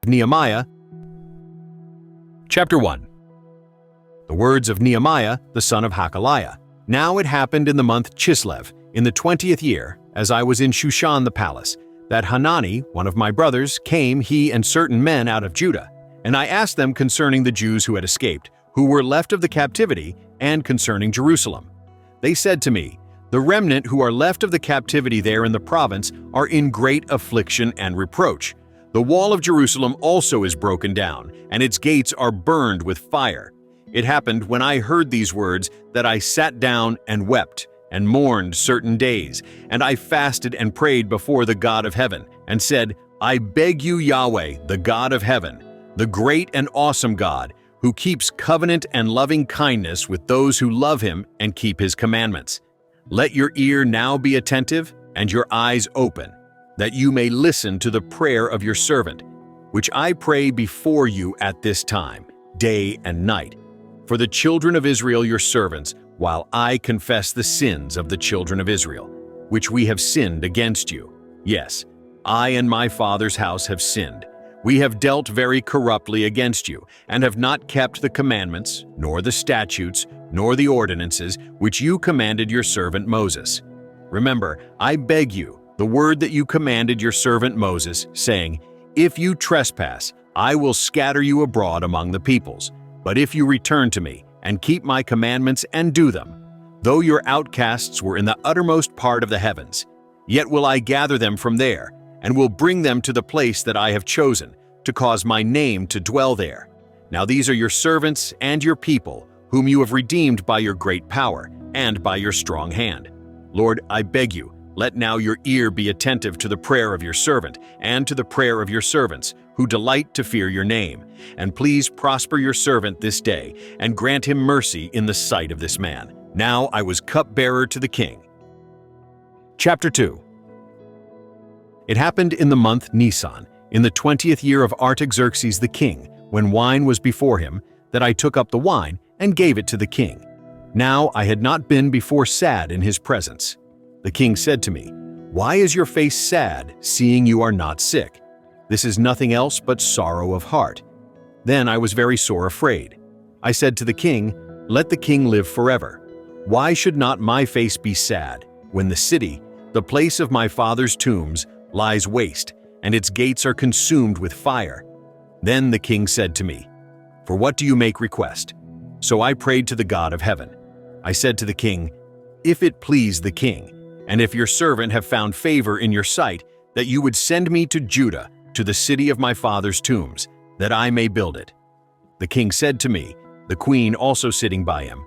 Nehemiah, Chapter 1. The words of Nehemiah, the son of Hakaliah. Now it happened in the month Chislev, in the 20th year, as I was in Shushan the palace, that Hanani, one of my brothers, came, he and certain men out of Judah. And I asked them concerning the Jews who had escaped, who were left of the captivity, and concerning Jerusalem. They said to me, "The remnant who are left of the captivity there in the province are in great affliction and reproach. The wall of Jerusalem also is broken down, and its gates are burned with fire." It happened when I heard these words that I sat down and wept and mourned certain days, and I fasted and prayed before the God of heaven, and said, "I beg you, Yahweh, the God of heaven, the great and awesome God, who keeps covenant and loving kindness with those who love him and keep his commandments. Let your ear now be attentive and your eyes open, that you may listen to the prayer of your servant, which I pray before you at this time, day and night, for the children of Israel your servants, while I confess the sins of the children of Israel, which we have sinned against you. Yes, I and my father's house have sinned. We have dealt very corruptly against you, and have not kept the commandments, nor the statutes, nor the ordinances, which you commanded your servant Moses. Remember, I beg you, the word that you commanded your servant Moses, saying, 'If you trespass, I will scatter you abroad among the peoples. But if you return to me, and keep my commandments and do them, though your outcasts were in the uttermost part of the heavens, yet will I gather them from there, and will bring them to the place that I have chosen, to cause my name to dwell there. Now these are your servants and your people, whom you have redeemed by your great power, and by your strong hand. Lord, I beg you, let now your ear be attentive to the prayer of your servant, and to the prayer of your servants, who delight to fear your name. And please prosper your servant this day, and grant him mercy in the sight of this man." Now I was cupbearer to the king. Chapter 2. It happened in the month Nisan, in the 20th year of Artaxerxes the king, when wine was before him, that I took up the wine and gave it to the king. Now I had not been before sad in his presence. The king said to me, "Why is your face sad, seeing you are not sick? This is nothing else but sorrow of heart." Then I was very sore afraid. I said to the king, "Let the king live forever. Why should not my face be sad, when the city, the place of my father's tombs, lies waste, and its gates are consumed with fire?" Then the king said to me, "For what do you make request?" So I prayed to the God of heaven. I said to the king, "If it please the king, and if your servant have found favor in your sight, that you would send me to Judah, to the city of my father's tombs, that I may build it." The king said to me, the queen also sitting by him,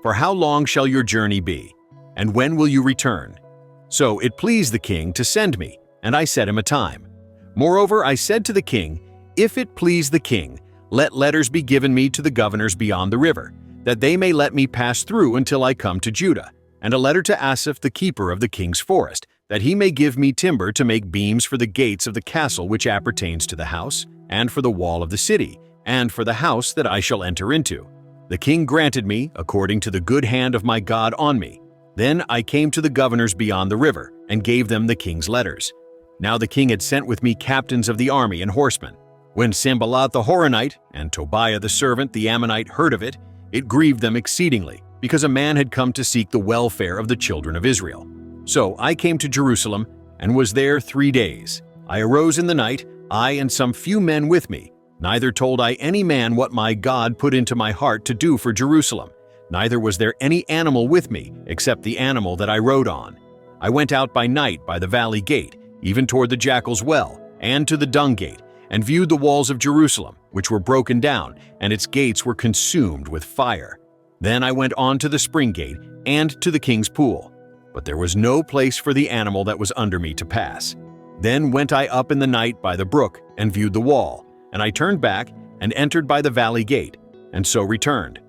"For how long shall your journey be? And when will you return?" So it pleased the king to send me, and I set him a time. Moreover, I said to the king, "If it please the king, let letters be given me to the governors beyond the river, that they may let me pass through until I come to Judah, and a letter to Asaph the keeper of the king's forest, that he may give me timber to make beams for the gates of the castle which appertains to the house, and for the wall of the city, and for the house that I shall enter into." The king granted me, according to the good hand of my God on me. Then I came to the governors beyond the river, and gave them the king's letters. Now the king had sent with me captains of the army and horsemen. When Sanballat the Horonite, and Tobiah the servant the Ammonite heard of it, it grieved them exceedingly, because a man had come to seek the welfare of the children of Israel. So I came to Jerusalem, and was there 3 days. I arose in the night, I and some few men with me. Neither told I any man what my God put into my heart to do for Jerusalem. Neither was there any animal with me, except the animal that I rode on. I went out by night by the valley gate, even toward the jackal's well, and to the dung gate, and viewed the walls of Jerusalem, which were broken down, and its gates were consumed with fire. Then I went on to the spring gate, and to the king's pool. But there was no place for the animal that was under me to pass. Then went I up in the night by the brook, and viewed the wall, and I turned back, and entered by the valley gate, and so returned.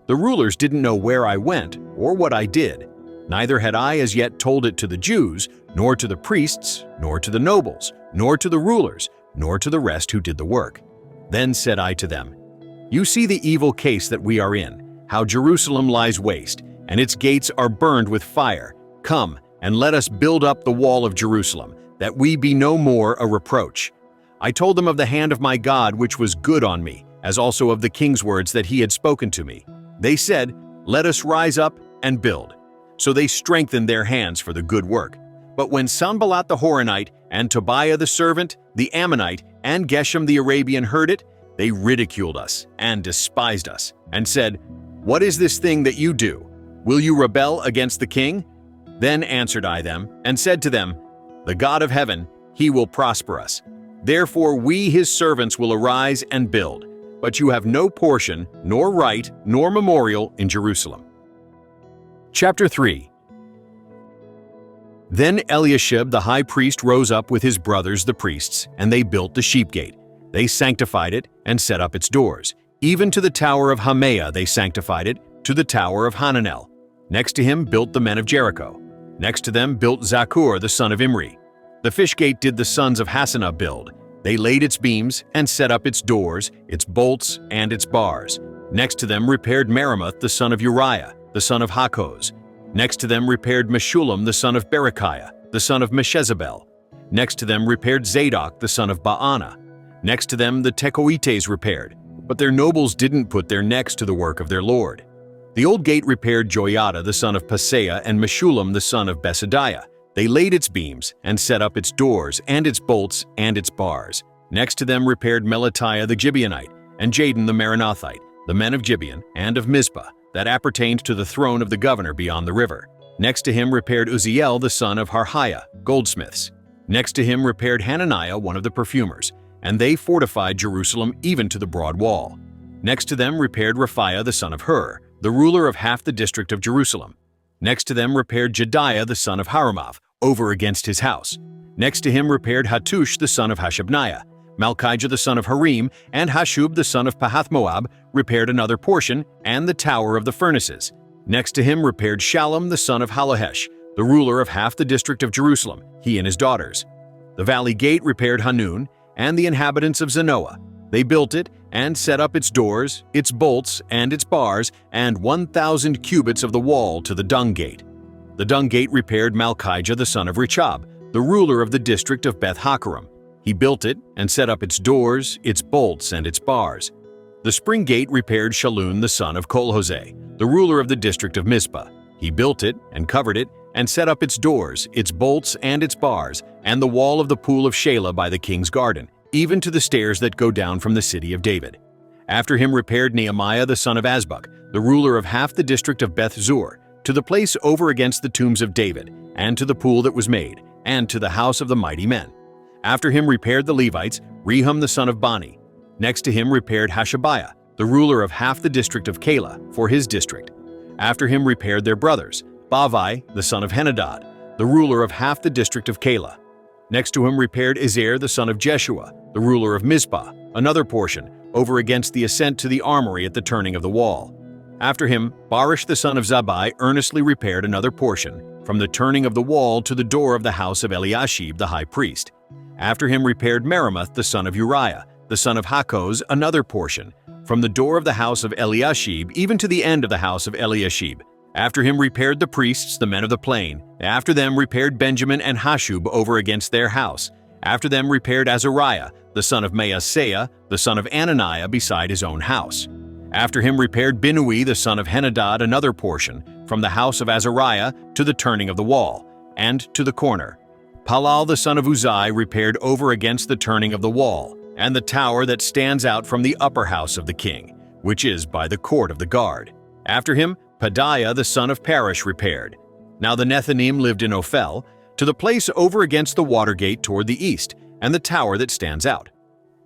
The rulers didn't know where I went, or what I did. Neither had I as yet told it to the Jews, nor to the priests, nor to the nobles, nor to the rulers, nor to the rest who did the work. Then said I to them, "You see the evil case that we are in, how Jerusalem lies waste, and its gates are burned with fire. Come, and let us build up the wall of Jerusalem, that we be no more a reproach." I told them of the hand of my God which was good on me, as also of the king's words that he had spoken to me. They said, "Let us rise up and build." So they strengthened their hands for the good work. But when Sanballat the Horonite, and Tobiah the servant, the Ammonite, and Geshem the Arabian heard it, they ridiculed us and despised us, and said, "What is this thing that you do? Will you rebel against the king?" Then answered I them, and said to them, "The God of heaven, he will prosper us. Therefore we his servants will arise and build. But you have no portion, nor right, nor memorial in Jerusalem." Chapter 3. Then Eliashib the high priest rose up with his brothers the priests, and they built the sheep gate. They sanctified it and set up its doors. Even to the tower of Hameah they sanctified it, to the tower of Hananel. Next to him built the men of Jericho. Next to them built Zaccur the son of Imri. The fish gate did the sons of Hassenaah build. They laid its beams and set up its doors, its bolts, and its bars. Next to them repaired Meremoth the son of Uriah, the son of Hakkoz. Next to them repaired Meshullam the son of Berechiah, the son of Meshezabel. Next to them repaired Zadok the son of Baana. Next to them the Tekoites repaired, but their nobles didn't put their necks to the work of their lord. The old gate repaired Joiada the son of Paseah and Meshullam the son of Besadiah. They laid its beams and set up its doors and its bolts and its bars. Next to them repaired Melatiah the Gibeonite and Jadon the Meronothite, the men of Gibeon and of Mizpah, that appertained to the throne of the governor beyond the river. Next to him repaired Uzziel the son of Harhiah, goldsmiths. Next to him repaired Hananiah one of the perfumers, and they fortified Jerusalem even to the broad wall. Next to them repaired Raphiah the son of Hur, the ruler of half the district of Jerusalem. Next to them repaired Jediah the son of Haramath, over against his house. Next to him repaired Hattush the son of Hashabniah. Malchijah the son of Harim and Hashub the son of Pahath-Moab repaired another portion, and the tower of the furnaces. Next to him repaired Shallum the son of Halohesh, the ruler of half the district of Jerusalem, he and his daughters. The valley gate repaired Hanun and the inhabitants of Zanoah. They built it and set up its doors, its bolts, and its bars, and 1,000 cubits of the wall to the dung gate. The dung gate repaired Malchijah the son of Rechab, the ruler of the district of Beth-Hakerem. He built it and set up its doors, its bolts, and its bars. The spring gate repaired Shallun the son of Colhose, the ruler of the district of Mizpah. He built it and covered it and set up its doors, its bolts, and its bars, and the wall of the pool of Shelah by the king's garden, even to the stairs that go down from the city of David. After him repaired Nehemiah the son of Azbuk, the ruler of half the district of Beth-Zur, to the place over against the tombs of David, and to the pool that was made, and to the house of the mighty men. After him repaired the Levites, Rehum the son of Bani. Next to him repaired Hashabiah, the ruler of half the district of Keilah, for his district. After him repaired their brothers, Bavai the son of Henadad, the ruler of half the district of Keilah. Next to him repaired Ezer the son of Jeshua, the ruler of Mizpah, another portion, over against the ascent to the armory at the turning of the wall. After him, Baruch the son of Zabbai earnestly repaired another portion, from the turning of the wall to the door of the house of Eliashib the high priest. After him repaired Meremoth the son of Uriah, the son of Hakkoz, another portion, from the door of the house of Eliashib even to the end of the house of Eliashib. After him repaired the priests, the men of the plain. After them repaired Benjamin and Hashub over against their house. After them repaired Azariah, the son of Maaseiah, the son of Ananiah, beside his own house. After him repaired Binnui, the son of Henadad, another portion, from the house of Azariah to the turning of the wall, and to the corner. Palal, the son of Uzai, repaired over against the turning of the wall, and the tower that stands out from the upper house of the king, which is by the court of the guard. After him, Pedaiah, the son of Parosh, repaired. Now the Nethinim lived in Ophel, to the place over against the water gate toward the east, and the tower that stands out.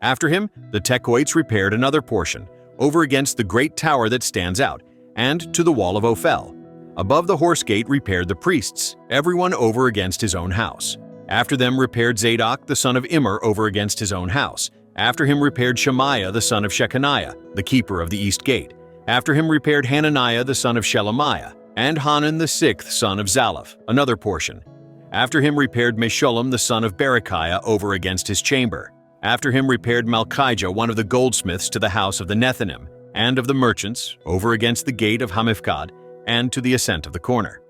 After him, the Tekoites repaired another portion, over against the great tower that stands out, and to the wall of Ophel. Above the horse gate repaired the priests, everyone over against his own house. After them repaired Zadok, the son of Immer, over against his own house. After him repaired Shemaiah, the son of Shechaniah, the keeper of the east gate. After him repaired Hananiah, the son of Shelemiah, and Hanan the sixth son of Zalaph, another portion. After him repaired Meshullam, the son of Berechiah, over against his chamber. After him repaired Malchijah, one of the goldsmiths, to the house of the Nethinim, and of the merchants, over against the gate of Hamifkad, and to the ascent of the corner.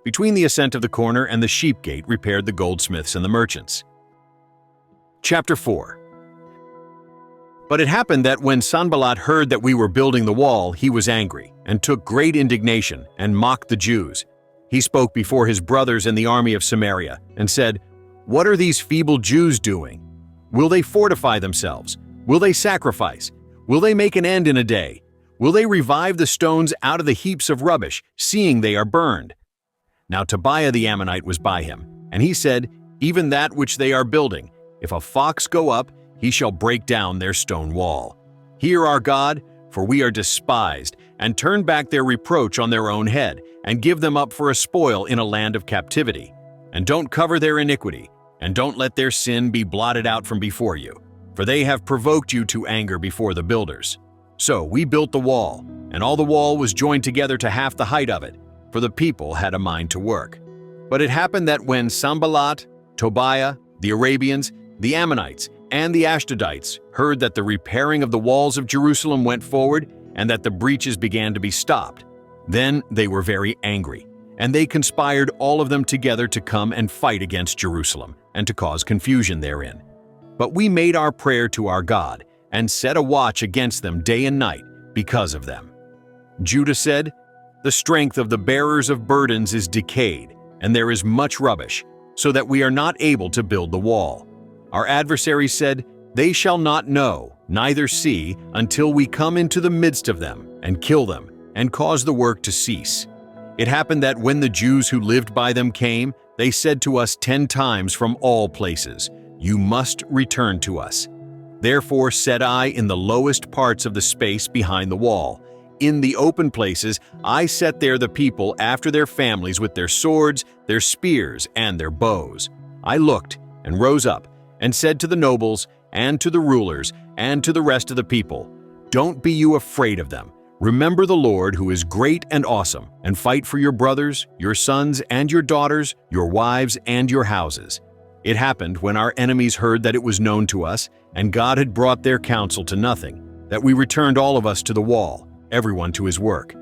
Between the ascent of the corner and the sheep gate repaired the goldsmiths and the merchants. Chapter 4. But it happened that when Sanballat heard that we were building the wall, he was angry, and took great indignation, and mocked the Jews. He spoke before his brothers in the army of Samaria, and said, "What are these feeble Jews doing? Will they fortify themselves? Will they sacrifice? Will they make an end in a day? Will they revive the stones out of the heaps of rubbish, seeing they are burned?" Now Tobiah the Ammonite was by him, and he said, "Even that which they are building, if a fox go up, he shall break down their stone wall. Hear our God, for we are despised, and turn back their reproach on their own head, and give them up for a spoil in a land of captivity. And don't cover their iniquity, and don't let their sin be blotted out from before you, for they have provoked you to anger before the builders." So we built the wall, and all the wall was joined together to half the height of it, for the people had a mind to work. But it happened that when Sanballat, Tobiah, the Arabians, the Ammonites, and the Ashdodites heard that the repairing of the walls of Jerusalem went forward, and that the breaches began to be stopped, then they were very angry, and they conspired all of them together to come and fight against Jerusalem, and to cause confusion therein. But we made our prayer to our God, and set a watch against them day and night because of them. Judah said, "The strength of the bearers of burdens is decayed, and there is much rubbish, so that we are not able to build the wall." Our adversaries said, "They shall not know, neither see, until we come into the midst of them, and kill them, and cause the work to cease." It happened that when the Jews who lived by them came, they said to us 10 times from all places, "You must return to us." Therefore said I in the lowest parts of the space behind the wall, in the open places, I set there the people after their families with their swords, their spears, and their bows. I looked and rose up and said to the nobles and to the rulers and to the rest of the people, "Don't be you afraid of them. Remember the Lord who is great and awesome, and fight for your brothers, your sons and your daughters, your wives and your houses." It happened when our enemies heard that it was known to us, and God had brought their counsel to nothing, that we returned all of us to the wall, everyone to his work.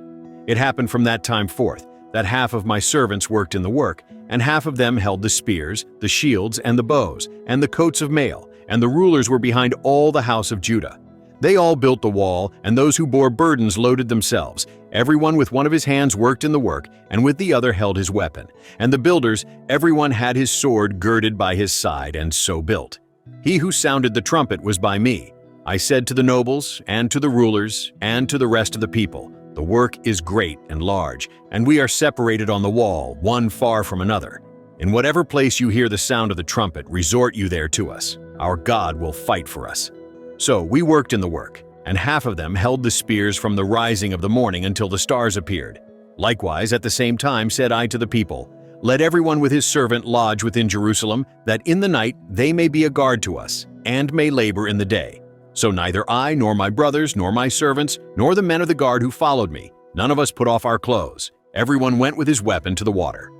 It happened from that time forth, that half of my servants worked in the work, and half of them held the spears, the shields, and the bows, and the coats of mail, and the rulers were behind all the house of Judah. They all built the wall, and those who bore burdens loaded themselves. Everyone with one of his hands worked in the work, and with the other held his weapon. And the builders, everyone had his sword girded by his side, and so built. He who sounded the trumpet was by me. I said to the nobles, and to the rulers, and to the rest of the people, "The work is great and large, and we are separated on the wall, one far from another. In whatever place you hear the sound of the trumpet, resort you there to us. Our God will fight for us." So we worked in the work, and half of them held the spears from the rising of the morning until the stars appeared. Likewise, at the same time said I to the people, "Let everyone with his servant lodge within Jerusalem, that in the night they may be a guard to us, and may labor in the day." So neither I, nor my brothers, nor my servants, nor the men of the guard who followed me, none of us put off our clothes. Everyone went with his weapon to the water.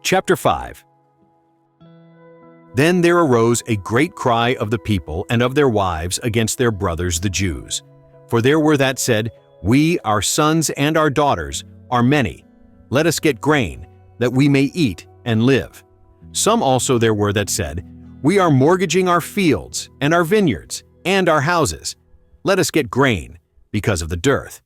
Chapter 5. Then there arose a great cry of the people and of their wives against their brothers the Jews. For there were that said, "We, our sons and our daughters, are many. Let us get grain, that we may eat and live." Some also there were that said, "We are mortgaging our fields and our vineyards and our houses. Let us get grain, because of the dearth."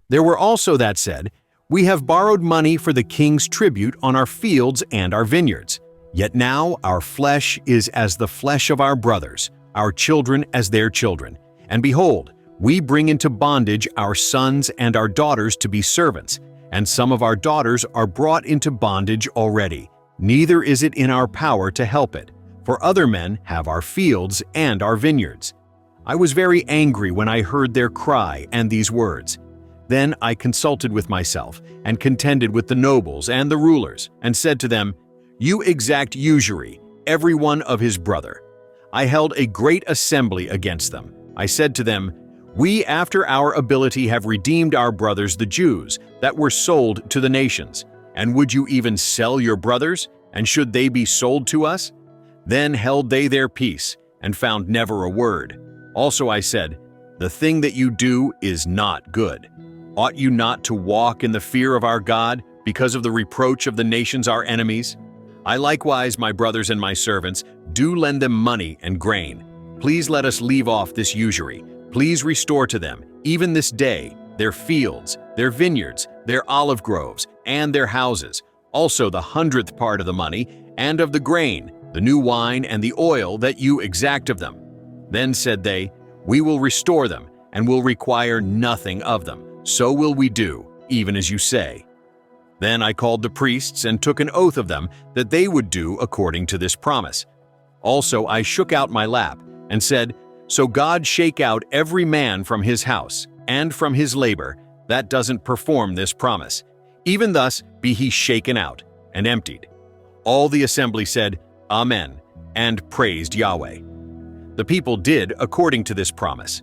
There were also that said, "We have borrowed money for the king's tribute on our fields and our vineyards. Yet now our flesh is as the flesh of our brothers, our children as their children. And behold, we bring into bondage our sons and our daughters to be servants, and some of our daughters are brought into bondage already. Neither is it in our power to help it, for other men have our fields and our vineyards." I was very angry when I heard their cry and these words. Then I consulted with myself, and contended with the nobles and the rulers, and said to them, "You exact usury, every one of his brother." I held a great assembly against them. I said to them, "We after our ability have redeemed our brothers the Jews, that were sold to the nations. And would you even sell your brothers? And should they be sold to us?" Then held they their peace, and found never a word. Also I said, "The thing that you do is not good. Ought you not to walk in the fear of our God, because of the reproach of the nations our enemies? I likewise, my brothers and my servants, do lend them money and grain. Please let us leave off this usury. Please restore to them, even this day, their fields, their vineyards, their olive groves, and their houses, also the 100th part of the money, and of the grain, the new wine, and the oil that you exact of them." Then said they, "We will restore them, and will require nothing of them. So will we do, even as you say." Then I called the priests and took an oath of them that they would do according to this promise. Also I shook out my lap and said, "So God shake out every man from his house and from his labor that doesn't perform this promise. Even thus be he shaken out and emptied." All the assembly said, "Amen," and praised Yahweh. The people did according to this promise.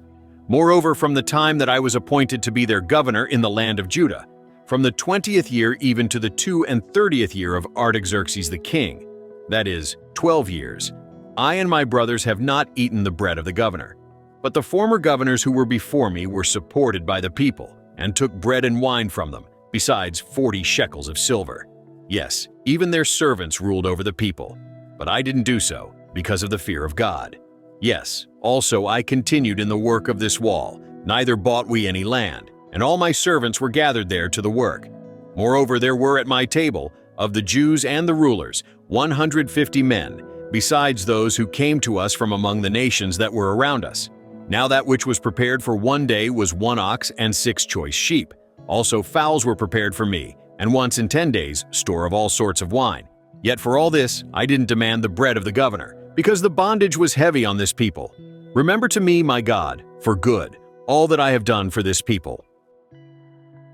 Moreover, from the time that I was appointed to be their governor in the land of Judah, from the 20th year even to the 32nd year of Artaxerxes the king, that is, 12 years, I and my brothers have not eaten the bread of the governor. But the former governors who were before me were supported by the people, and took bread and wine from them, besides 40 shekels of silver. Yes, even their servants ruled over the people. But I didn't do so, because of the fear of God. Yes, also I continued in the work of this wall, neither bought we any land, and all my servants were gathered there to the work. Moreover, there were at my table, of the Jews and the rulers, 150 men, besides those who came to us from among the nations that were around us. Now that which was prepared for one day was 1 ox and 6 choice sheep. Also fowls were prepared for me, and once in 10 days, store of all sorts of wine. Yet for all this, I didn't demand the bread of the governor, because the bondage was heavy on this people. Remember to me, my God, for good, all that I have done for this people.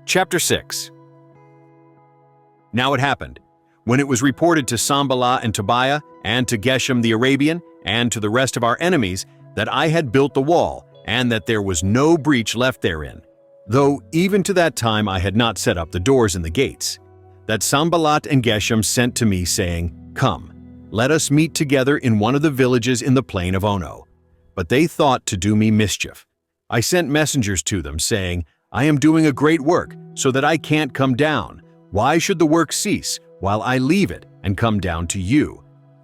Chapter 6. Now it happened, when it was reported to Sanballat and Tobiah, and to Geshem the Arabian, and to the rest of our enemies, that I had built the wall, and that there was no breach left therein, though even to that time I had not set up the doors and the gates, that Sanballat and Geshem sent to me, saying, "Come, let us meet together in one of the villages in the plain of Ono." But they thought to do me mischief. I sent messengers to them, saying, "I am doing a great work, so that I can't come down. Why should the work cease, while I leave it and come down to you?"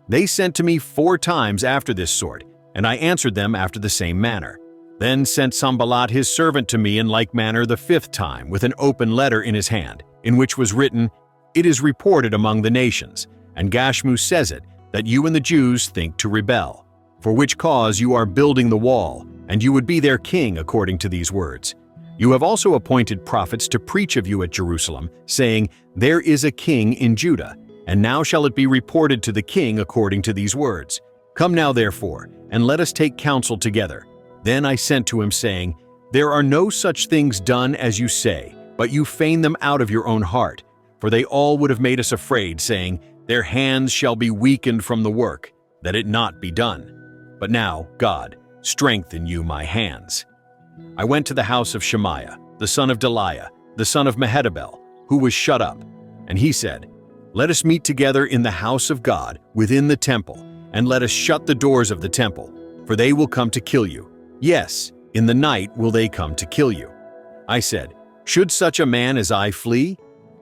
They sent to me 4 times after this sort, and I answered them after the same manner. Then sent Sanballat his servant to me in like manner the 5th time, with an open letter in his hand, in which was written, "It is reported among the nations, and Gashmu says it, that you and the Jews think to rebel, for which cause you are building the wall, and you would be their king according to these words. You have also appointed prophets to preach of you at Jerusalem, saying, There is a king in Judah, and now shall it be reported to the king according to these words. Come now therefore, and let us take counsel together." Then I sent to him, saying, "There are no such things done as you say, but you feign them out of your own heart. For they all would have made us afraid, saying, Their hands shall be weakened from the work, that it not be done. But now, God, strengthen you my hands." I went to the house of Shemaiah, the son of Delaiah, the son of Mehetabel, who was shut up. And he said, "Let us meet together in the house of God, within the temple, and let us shut the doors of the temple, for they will come to kill you. Yes, in the night will they come to kill you." I said, "Should such a man as I flee?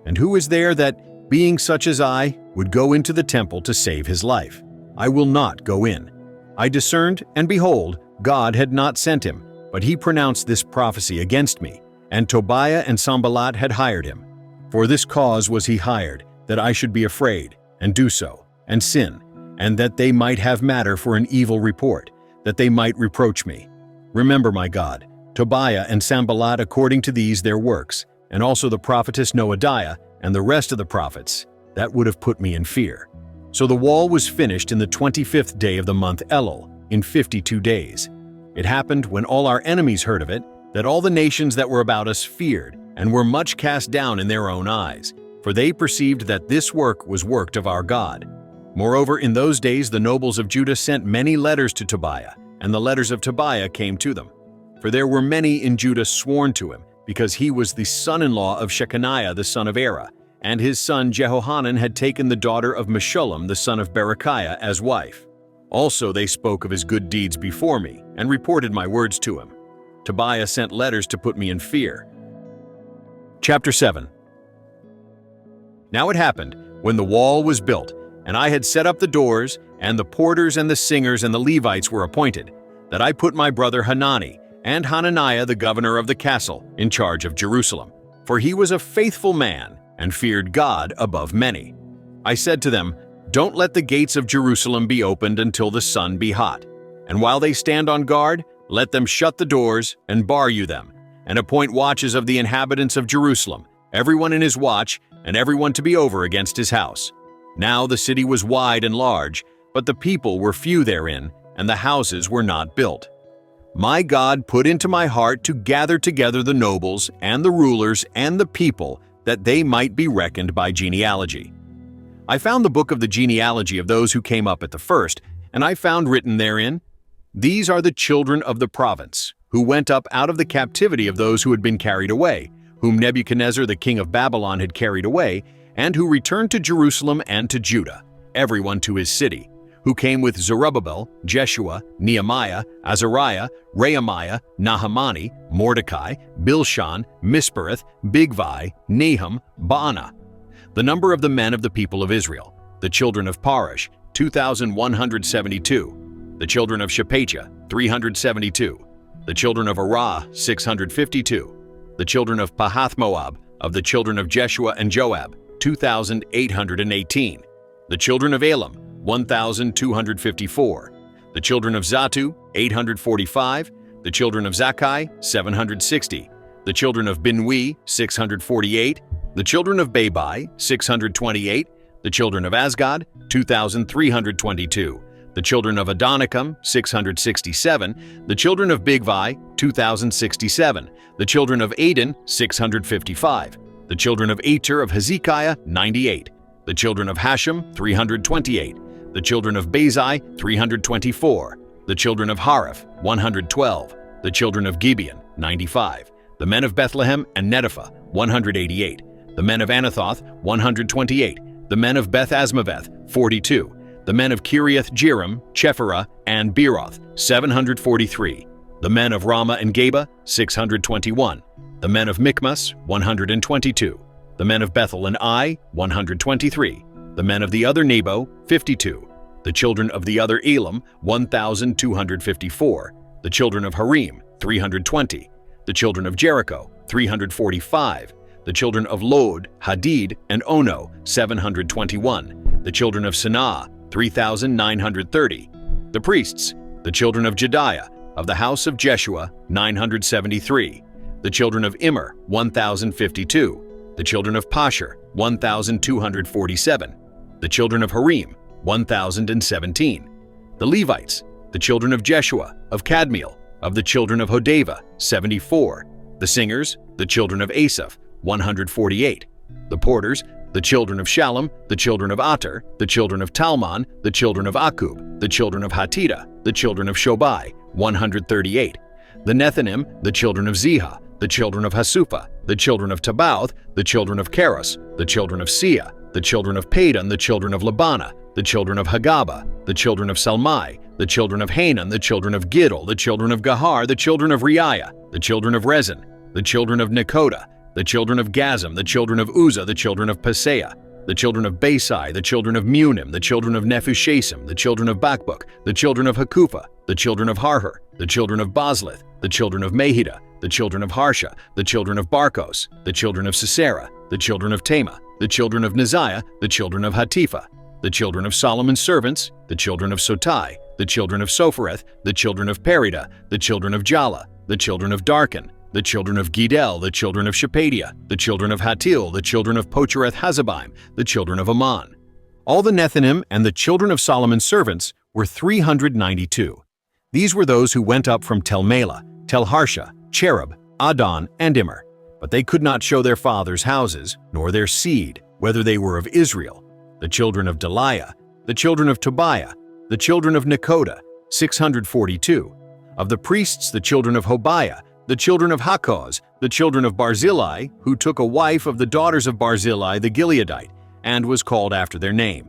And who is there that, being such as I, would go into the temple to save his life? I will not go in." I discerned, and behold, God had not sent him, but he pronounced this prophecy against me, and Tobiah and Sanballat had hired him. For this cause was he hired, that I should be afraid, and do so, and sin, and that they might have matter for an evil report, that they might reproach me. Remember, my God, Tobiah and Sanballat according to these their works, and also the prophetess Noadiah, and the rest of the prophets, that would have put me in fear. So the wall was finished in the 25th day of the month Elul, in 52 days. It happened, when all our enemies heard of it, that all the nations that were about us feared, and were much cast down in their own eyes, for they perceived that this work was worked of our God. Moreover, in those days the nobles of Judah sent many letters to Tobiah, and the letters of Tobiah came to them. For there were many in Judah sworn to him, because he was the son-in-law of Shechaniah the son of Era, and his son Jehohanan had taken the daughter of Meshullam the son of Berechiah as wife. Also they spoke of his good deeds before me, and reported my words to him. Tobiah sent letters to put me in fear. Chapter 7. Now it happened, when the wall was built, and I had set up the doors, and the porters and the singers and the Levites were appointed, that I put my brother Hanani and Hananiah the governor of the castle in charge of Jerusalem, for he was a faithful man and feared God above many. I said to them, "Don't let the gates of Jerusalem be opened until the sun be hot, and while they stand on guard, let them shut the doors and bar you them, and appoint watches of the inhabitants of Jerusalem, everyone in his watch, and everyone to be over against his house." Now the city was wide and large, but the people were few therein, and the houses were not built. My God put into my heart to gather together the nobles and the rulers and the people, that they might be reckoned by genealogy. I found the book of the genealogy of those who came up at the first, and I found written therein, "These are the children of the province, who went up out of the captivity of those who had been carried away, whom Nebuchadnezzar the king of Babylon had carried away, and who returned to Jerusalem and to Judah, everyone to his city, who came with Zerubbabel, Jeshua, Nehemiah, Azariah, Rehemiah, Nahamani, Mordecai, Bilshan, Mispereth, Bigvai, Nahum, Baanah. The number of the men of the people of Israel, the children of Parosh, 2,172. The children of Shephatiah, 372. The children of Arah, 652. The children of Pahath-Moab, of the children of Jeshua and Joab, 2,818. The children of Elam, 1,254. The children of Zatu, 845. The children of Zakkai, 760. The children of Binui, 648. The children of Babai, 628. The children of Asgad, 2,322. The children of Adonicum, 667. The children of Bigvai, 2,067. The children of Adin, 655. The children of Ater of Hezekiah, 98. The children of Hashem, 328. The children of Bazai, 324. The children of Hariph, 112. The children of Gibeon, 95. The men of Bethlehem and Netopha, 188. The men of Anathoth, 128. The men of Beth Asmaveth, 42. The men of Kiriath Jearim, Chephirah, and Beeroth, 743. The men of Ramah and Geba, 621. The men of Michmas, 122. The men of Bethel and Ai, 123. The men of the other Nebo, 52. The children of the other Elam, 1,254. The children of Harim, 320. The children of Jericho, 345. The children of Lod, Hadid, and Ono, 721. The children of Sanaa, 3,930. The priests, the children of Jediah, of the house of Jeshua, 973. The children of Immer, 1,052. The children of Pashur, 1,247. The children of Harim, 1,017. The Levites, the children of Jeshua, of Kadmiel, of the children of Hodavah, 74. The singers, the children of Asaph, 148. The porters, the children of Shallum, the children of Ater, the children of Talmon, the children of Akub, the children of Hatita, the children of Shobai, 138. The Nethinim, the children of Ziha, the children of Hasupha, the children of Tabauth, the children of Keros, the children of Sia, the children of Padon, the children of Labana, the children of Hagaba, the children of Salmai, the children of Hanan, the children of Giddel, the children of Gahar, the children of Reiah, the children of Rezin, the children of Nekoda, the children of Gazam, the children of Uzzah, the children of Paseah, the children of Basai, the children of Munim, the children of Nephushasim, the children of Bakbuk, the children of Hakupha, the children of Harhur, the children of Bosleth, the children of Mahida, the children of Harsha, the children of Barkos, the children of Sisera, the children of Tema, the children of Neziah, the children of Hatipha, the children of Solomon's servants, the children of Sotai, the children of Sophereth, the children of Perida, the children of Jala, the children of Darkon, the children of Gidel, the children of Shephatiah, the children of Hatil, the children of Pochereth-Hazabaim, the children of Ammon. All the Nethinim and the children of Solomon's servants were 392. These were those who went up from Tel-Melah, Tel-Harsha, Cherub, Adon, and Immer, but they could not show their fathers' houses, nor their seed, whether they were of Israel. The children of Deliah, the children of Tobiah, the children of Nekoda, 642. Of the priests, the children of Hobiah, the children of Hakkoz, the children of Barzillai, who took a wife of the daughters of Barzillai the Gileadite, and was called after their name.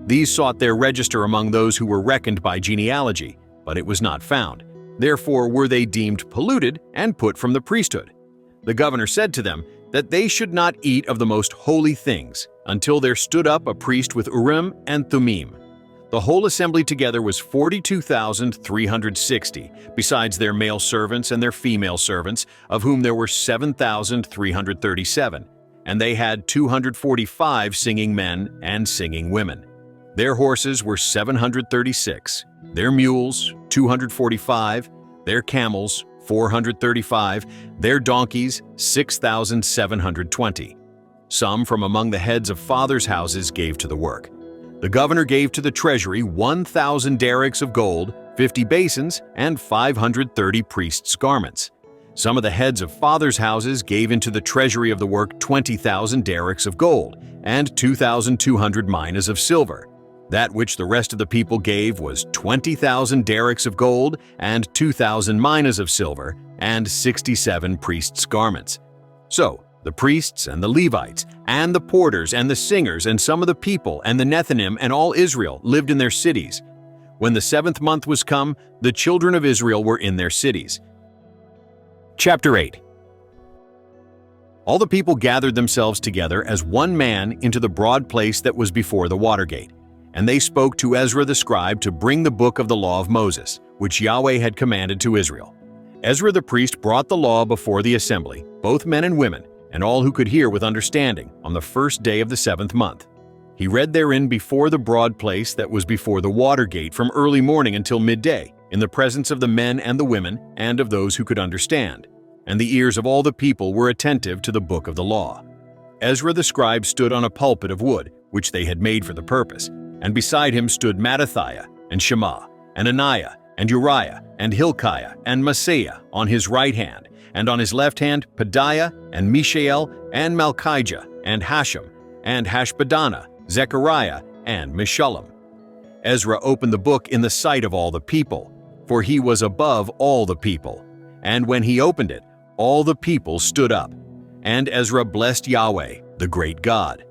These sought their register among those who were reckoned by genealogy, but it was not found. Therefore were they deemed polluted and put from the priesthood. The governor said to them that they should not eat of the most holy things, until there stood up a priest with Urim and Thummim. The whole assembly together was 42,360, besides their male servants and their female servants, of whom there were 7,337, and they had 245 singing men and singing women. Their horses were 736, their mules 245, their camels 435, their donkeys 6,720. Some from among the heads of fathers' houses gave to the work. The governor gave to the treasury 1,000 derricks of gold, 50 basins, and 530 priests' garments. Some of the heads of fathers' houses gave into the treasury of the work 20,000 derricks of gold, and 2,200 minas of silver. That which the rest of the people gave was 20,000 derricks of gold, and 2,000 minas of silver, and 67 priests' garments. So, the priests and the Levites, and the porters and the singers and some of the people and the Nethinim and all Israel lived in their cities. When the 7th month was come, the children of Israel were in their cities. Chapter 8. All the people gathered themselves together as one man into the broad place that was before the water gate. And they spoke to Ezra the scribe to bring the book of the law of Moses, which Yahweh had commanded to Israel. Ezra the priest brought the law before the assembly, both men and women, and all who could hear with understanding, on the 1st day of the 7th month. He read therein before the broad place that was before the water gate from early morning until midday, in the presence of the men and the women, and of those who could understand. And the ears of all the people were attentive to the book of the law. Ezra the scribe stood on a pulpit of wood, which they had made for the purpose, and beside him stood Mattithiah, and Shema, and Ananiah, and Uriah, and Hilkiah, and Maaseiah on his right hand, and on his left hand Pedaiah, and Mishael, and Malchijah, and Hashem, and Hashbaddanah, Zechariah, and Meshullam. Ezra opened the book in the sight of all the people, for he was above all the people. And when he opened it, all the people stood up. And Ezra blessed Yahweh, the great God.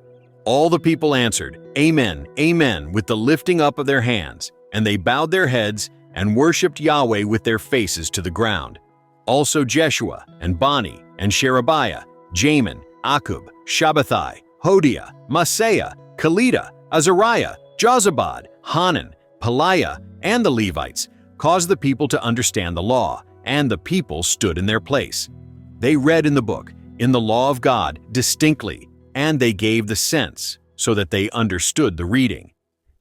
All the people answered, Amen, Amen, with the lifting up of their hands, and they bowed their heads and worshipped Yahweh with their faces to the ground. Also Jeshua, and Bani, and Sherebiah, Jamin, Akub, Shabbathai, Hodiah, Maaseiah, Kelita, Azariah, Jozabad, Hanan, Peliah, and the Levites caused the people to understand the law, and the people stood in their place. They read in the book, in the law of God, distinctly, and they gave the sense, so that they understood the reading.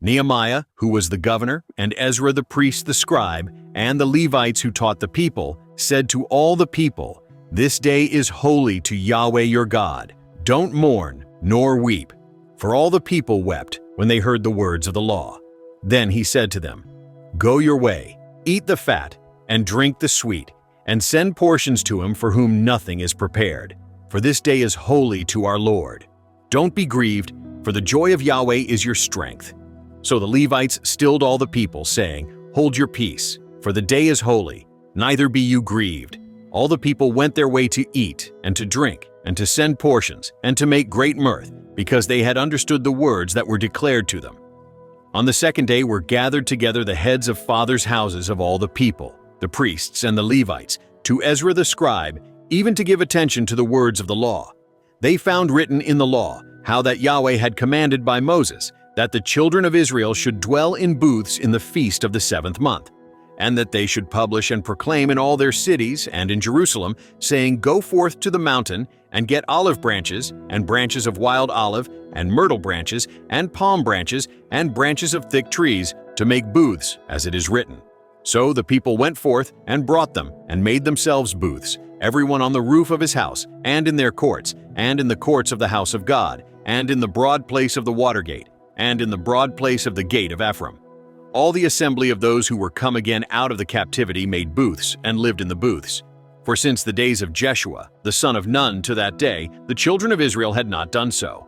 Nehemiah, who was the governor, and Ezra the priest the scribe, and the Levites who taught the people, said to all the people, This day is holy to Yahweh your God. Don't mourn, nor weep. For all the people wept when they heard the words of the law. Then he said to them, Go your way, eat the fat, and drink the sweet, and send portions to him for whom nothing is prepared. For this day is holy to our Lord. Don't be grieved, for the joy of Yahweh is your strength. So the Levites stilled all the people, saying, Hold your peace, for the day is holy, neither be you grieved. All the people went their way to eat and to drink, and to send portions, and to make great mirth, because they had understood the words that were declared to them. On the 2nd day were gathered together the heads of fathers' houses of all the people, the priests and the Levites, to Ezra the scribe, even to give attention to the words of the law. They found written in the law how that Yahweh had commanded by Moses that the children of Israel should dwell in booths in the feast of the 7th month, and that they should publish and proclaim in all their cities and in Jerusalem, saying, Go forth to the mountain, and get olive branches, and branches of wild olive, and myrtle branches, and palm branches, and branches of thick trees, to make booths, as it is written. So the people went forth, and brought them, and made themselves booths, everyone on the roof of his house, and in their courts, and in the courts of the house of God, and in the broad place of the water gate, and in the broad place of the gate of Ephraim. All the assembly of those who were come again out of the captivity made booths, and lived in the booths. For since the days of Jeshua, the son of Nun, to that day, the children of Israel had not done so.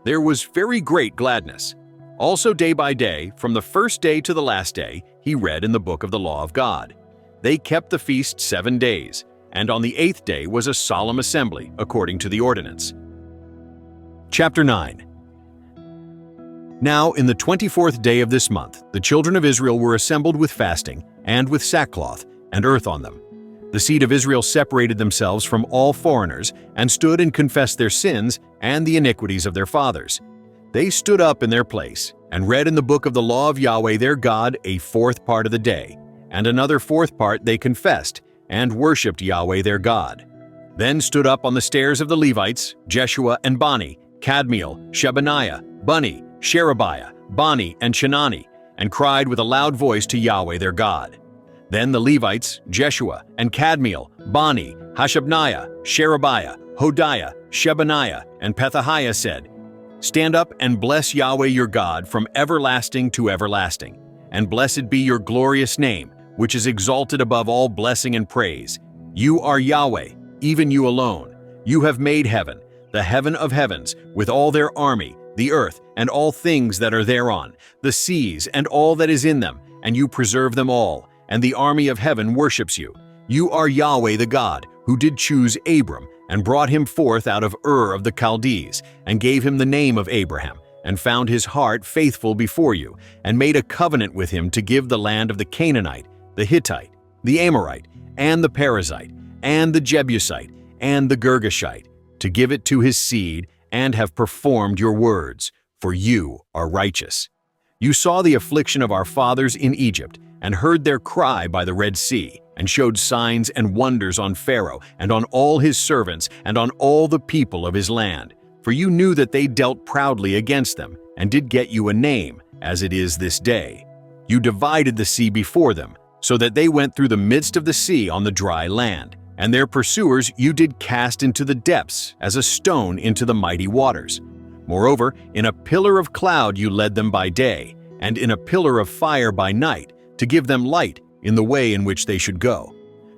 There was very great gladness. Also day by day, from the first day to the last day, he read in the book of the law of God. They kept the feast 7 days, and on the 8th day was a solemn assembly, according to the ordinance. Chapter 9. Now in the 24th day of this month, the children of Israel were assembled with fasting, and with sackcloth, and earth on them. The seed of Israel separated themselves from all foreigners, and stood and confessed their sins and the iniquities of their fathers. They stood up in their place, and read in the book of the law of Yahweh their God a fourth part of the day, and another fourth part they confessed, and worshipped Yahweh their God. Then stood up on the stairs of the Levites, Jeshua and Bani, Kadmiel, Shebaniah, Bunni, Sherebiah, Bani, and Chenani, and cried with a loud voice to Yahweh their God. Then the Levites, Jeshua and Kadmiel, Bani, Hashabniah, Sherebiah, Hodiah, Shebaniah, and Pethahiah said, Stand up and bless Yahweh your God from everlasting to everlasting, and blessed be your glorious name, which is exalted above all blessing and praise. You are Yahweh, even you alone. You have made heaven, the heaven of heavens, with all their army, the earth and all things that are thereon, the seas and all that is in them, and you preserve them all, and the army of heaven worships you. You are Yahweh the God, who did choose Abram, and brought him forth out of Ur of the Chaldees, and gave him the name of Abraham, and found his heart faithful before you, and made a covenant with him to give the land of the Canaanite, the Hittite, the Amorite, and the Perizzite, and the Jebusite, and the Girgashite, to give it to his seed, and have performed your words, for you are righteous. You saw the affliction of our fathers in Egypt, and heard their cry by the Red Sea, and showed signs and wonders on Pharaoh, and on all his servants, and on all the people of his land. For you knew that they dealt proudly against them, and did get you a name, as it is this day. You divided the sea before them, so that they went through the midst of the sea on the dry land. And their pursuers you did cast into the depths, as a stone into the mighty waters. Moreover, in a pillar of cloud you led them by day, and in a pillar of fire by night, to give them light in the way in which they should go.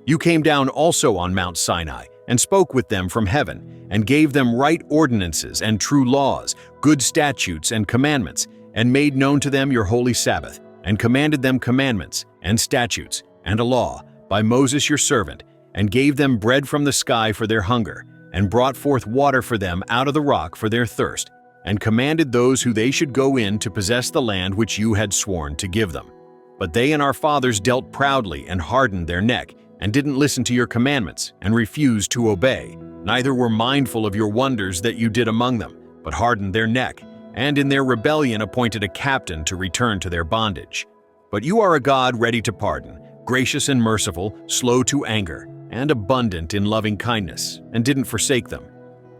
You came down also on Mount Sinai, and spoke with them from heaven, and gave them right ordinances and true laws, good statutes and commandments, and made known to them your holy Sabbath, and commanded them commandments, and statutes, and a law, by Moses your servant, and gave them bread from the sky for their hunger, and brought forth water for them out of the rock for their thirst, and commanded those who they should go in to possess the land which you had sworn to give them. But they and our fathers dealt proudly and hardened their neck, and didn't listen to your commandments, and refused to obey, neither were mindful of your wonders that you did among them, but hardened their neck, and in their rebellion appointed a captain to return to their bondage. But you are a God ready to pardon, gracious and merciful, slow to anger, and abundant in loving kindness, and didn't forsake them.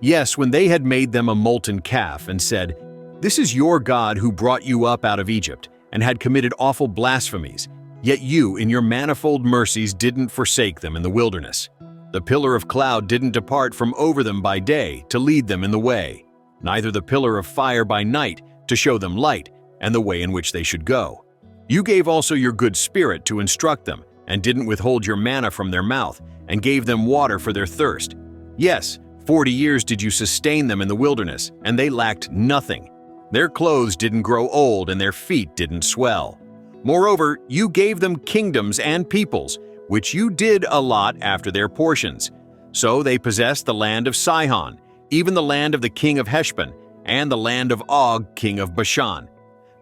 Yes, when they had made them a molten calf and said, This is your God who brought you up out of Egypt, and had committed awful blasphemies, yet you in your manifold mercies didn't forsake them in the wilderness. The pillar of cloud didn't depart from over them by day to lead them in the way, neither the pillar of fire by night to show them light and the way in which they should go. You gave also your good spirit to instruct them, and didn't withhold your manna from their mouth, and gave them water for their thirst. Yes, 40 years did you sustain them in the wilderness, and they lacked nothing. Their clothes didn't grow old, and their feet didn't swell. Moreover, you gave them kingdoms and peoples, which you did allot after their portions. So they possessed the land of Sihon, even the land of the king of Heshbon, and the land of Og, king of Bashan.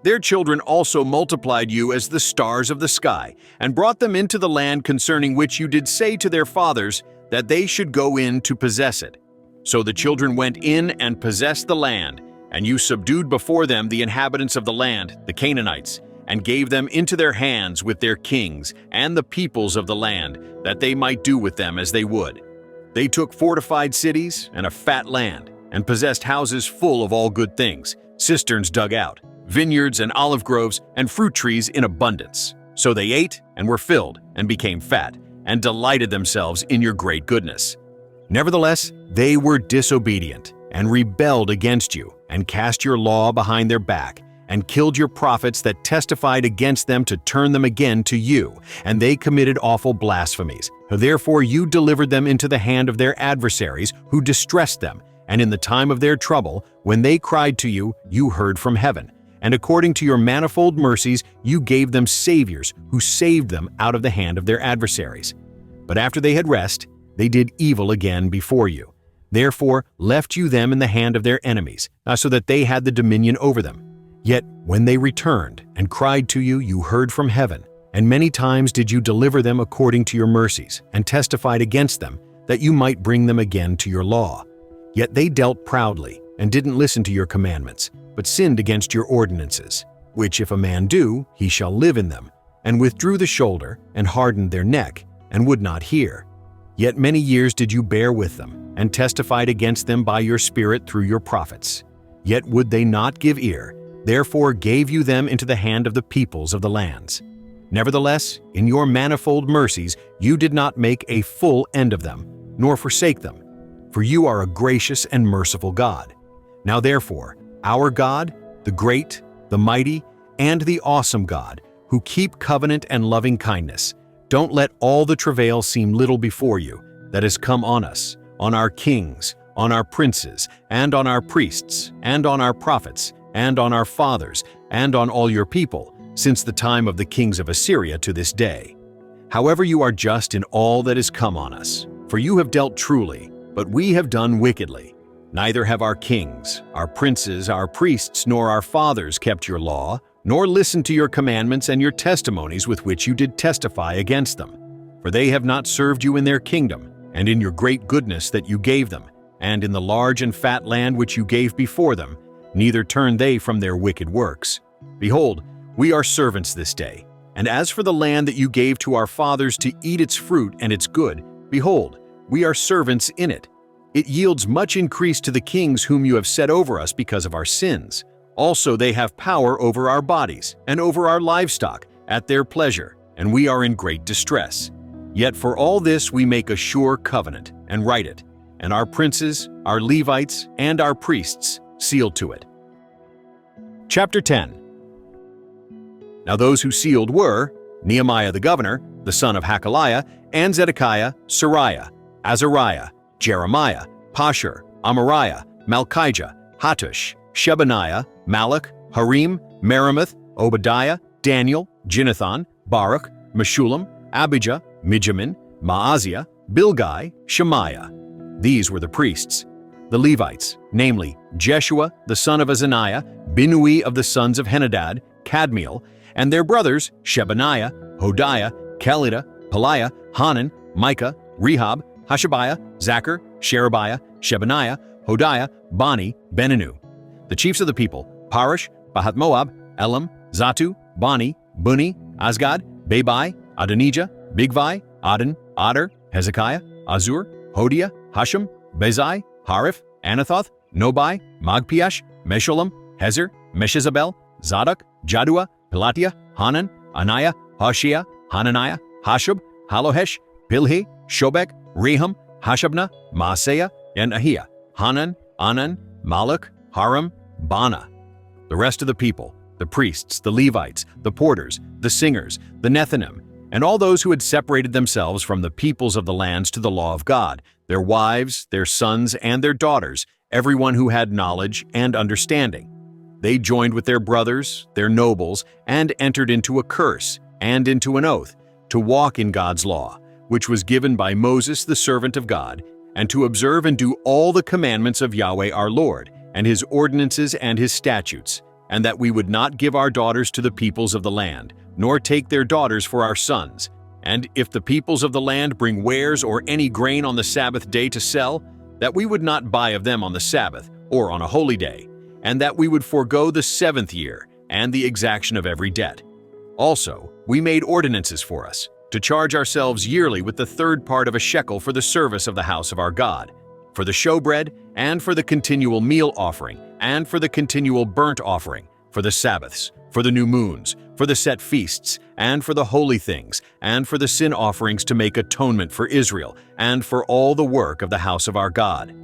Their children also multiplied you as the stars of the sky, and brought them into the land concerning which you did say to their fathers that they should go in to possess it. So the children went in and possessed the land, and you subdued before them the inhabitants of the land, the Canaanites, and gave them into their hands with their kings and the peoples of the land, that they might do with them as they would. They took fortified cities and a fat land, and possessed houses full of all good things, cisterns dug out, vineyards and olive groves and fruit trees in abundance. So they ate and were filled and became fat, and delighted themselves in your great goodness. Nevertheless, they were disobedient, and rebelled against you, and cast your law behind their back, and killed your prophets that testified against them to turn them again to you, and they committed awful blasphemies. Therefore you delivered them into the hand of their adversaries, who distressed them, and in the time of their trouble, when they cried to you, you heard from heaven. And according to your manifold mercies, you gave them saviors who saved them out of the hand of their adversaries. But after they had rest, they did evil again before you. Therefore left you them in the hand of their enemies, so that they had the dominion over them. Yet when they returned and cried to you, you heard from heaven, and many times did you deliver them according to your mercies, and testified against them, that you might bring them again to your law. Yet they dealt proudly, and didn't listen to your commandments, but sinned against your ordinances. which if a man do, he shall live in them, and withdrew the shoulder, and hardened their neck, and would not hear. Yet many years did you bear with them, and testified against them by your Spirit through your prophets. Yet would they not give ear, therefore gave you them into the hand of the peoples of the lands. Nevertheless, in your manifold mercies you did not make a full end of them, nor forsake them. For you are a gracious and merciful God. Now therefore, our God, the great, the mighty, and the awesome God, who keep covenant and loving kindness, don't let all the travail seem little before you that has come on us, on our kings, on our princes, and on our priests, and on our prophets, and on our fathers, and on all your people, since the time of the kings of Assyria to this day. However, you are just in all that has come on us, for you have dealt truly, but we have done wickedly. Neither have our kings, our princes, our priests, nor our fathers kept your law, nor listened to your commandments and your testimonies with which you did testify against them. For they have not served you in their kingdom, and in your great goodness that you gave them, and in the large and fat land which you gave before them, neither turned they from their wicked works. Behold, we are servants this day. And as for the land that you gave to our fathers to eat its fruit and its good, behold, we are servants in it. It yields much increase to the kings whom you have set over us because of our sins. Also they have power over our bodies and over our livestock at their pleasure, and we are in great distress. Yet for all this we make a sure covenant and write it, and our princes, our Levites, and our priests sealed to it. Chapter 10. Now those who sealed were Nehemiah the governor, the son of Hakaliah, and Zedekiah, Sariah, Azariah, Jeremiah, Pashur, Amariah, Malchijah, Hattush, Shebaniah, Malach, Harim, Meremoth, Obadiah, Daniel, Ginnathan, Baruch, Meshullam, Abijah, Mijamin, Maaziah, Bilgai, Shemaiah. These were the priests. The Levites, namely Jeshua the son of Azaniah, Binnui of the sons of Henadad, Kadmiel, and their brothers Shebaniah, Hodiah, Kelida, Peliah, Hanan, Micah, Rehob, Hashabiah, Zachar, Sherebiah, Shebaniah, Hodiah, Bani, Beninu. The chiefs of the people, Parosh, Bahath-Moab, Elam, Zatu, Bani, Buni, Azgad, Bebai, Adonijah, Bigvai, Adon, Adar, Hezekiah, Azur, Hodiah, Hashem, Bezai, Hariph, Anathoth, Nobai, Magpiash, Meshullam, Hezer, Meshezabel, Zadok, Jaddua, Pelatiah, Hanan, Anaiah, Hoshea, Hananiah, Hashub, Halohesh, Pilhi, Shobek, Rehum, Hashabnah, Maaseiah, and Ahiah, Hanan, Anan, Malach, Haram, Bana. The rest of the people, the priests, the Levites, the porters, the singers, the Nethinim, and all those who had separated themselves from the peoples of the lands to the law of God, their wives, their sons, and their daughters, everyone who had knowledge and understanding. They joined with their brothers, their nobles, and entered into a curse and into an oath to walk in God's law, which was given by Moses the servant of God, and to observe and do all the commandments of Yahweh our Lord, and his ordinances and his statutes, and that we would not give our daughters to the peoples of the land, nor take their daughters for our sons. And if the peoples of the land bring wares or any grain on the Sabbath day to sell, that we would not buy of them on the Sabbath or on a holy day, and that we would forego the 7th year and the exaction of every debt. Also, we made ordinances for us, to charge ourselves yearly with the 3rd part of a shekel for the service of the house of our God, for the showbread, and for the continual meal offering, and for the continual burnt offering, for the Sabbaths, for the new moons, for the set feasts, and for the holy things, and for the sin offerings to make atonement for Israel, and for all the work of the house of our God.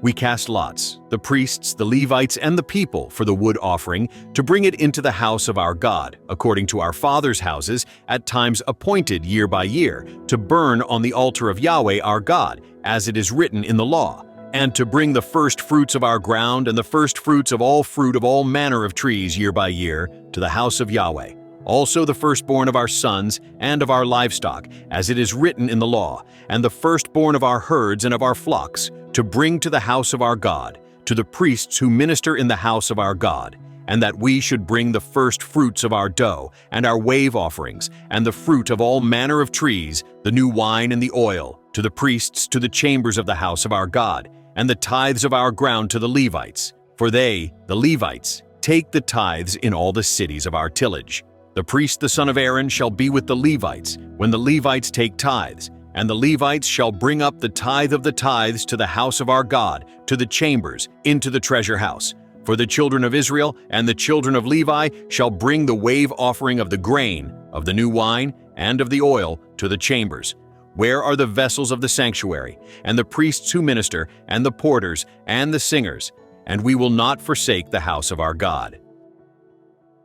We cast lots, the priests, the Levites, and the people, for the wood offering, to bring it into the house of our God, according to our fathers' houses, at times appointed year by year, to burn on the altar of Yahweh our God, as it is written in the law, and to bring the first fruits of our ground and the first fruits of all fruit of all manner of trees year by year to the house of Yahweh. Also the firstborn of our sons and of our livestock, as it is written in the law, and the firstborn of our herds and of our flocks, to bring to the house of our God, to the priests who minister in the house of our God, and that we should bring the first fruits of our dough, and our wave offerings, and the fruit of all manner of trees, the new wine and the oil, to the priests to the chambers of the house of our God, and the tithes of our ground to the Levites. For they, the Levites, take the tithes in all the cities of our tillage. The priest the son of Aaron shall be with the Levites when the Levites take tithes, and the Levites shall bring up the tithe of the tithes to the house of our God, to the chambers, into the treasure house. For the children of Israel and the children of Levi shall bring the wave offering of the grain, of the new wine, and of the oil to the chambers. Where are the vessels of the sanctuary, and the priests who minister, and the porters, and the singers? And we will not forsake the house of our God.